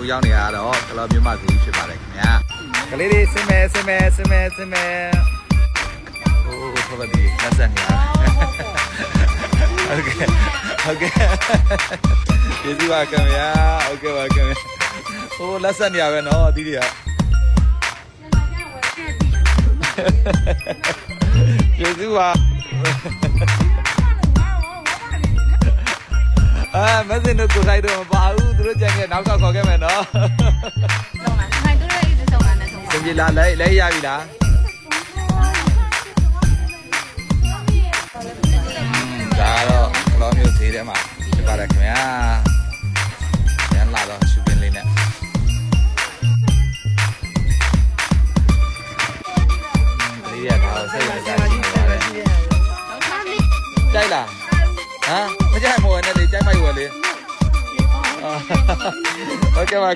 ကိုရောက်နေရတော့ကလောမျိုးမစီဖြစ်ပါတယ်ခင်ဗျာကလေးလေးစင်မယ်ဟိုဟုတ်ပါပြီလက်ဆက်နေရဟုတ်ကဲ့ကျေးဇူးပါခင်ဗျာဟုတ်ကဲ့ပါခင်ဗျာဟိုလက်ဆက်နေရပဲနော်အသီးတွေကကျေးဇူးပါမစင်တို့ကိုလိုက်တော့မပါဘူးသူတို့ကြံခဲ့နောက်ခေါ်ခဲ့မယ်နော်ဆုံးလားခိုင်တို့ရဲ့ဒီဆုံးလားနဲ့ဆုံးစင်ကြီးလာလဲရပြီလားဒါတော့ကလောမျိုးသေးတယ်မှာဖြစ်ပါတယ်ခင်ဗျာရန်လာတော့ရှူပင်လေးနဲ့လေးရတာစိတ်ဝင်စားကြည့်နေပါတယ်ကြိုက်လားဟမ်မကြိုက်မို့နဲ့လေကြိုက်မိုက်ဝယ်လေဟုတ်ကဲ့ပါ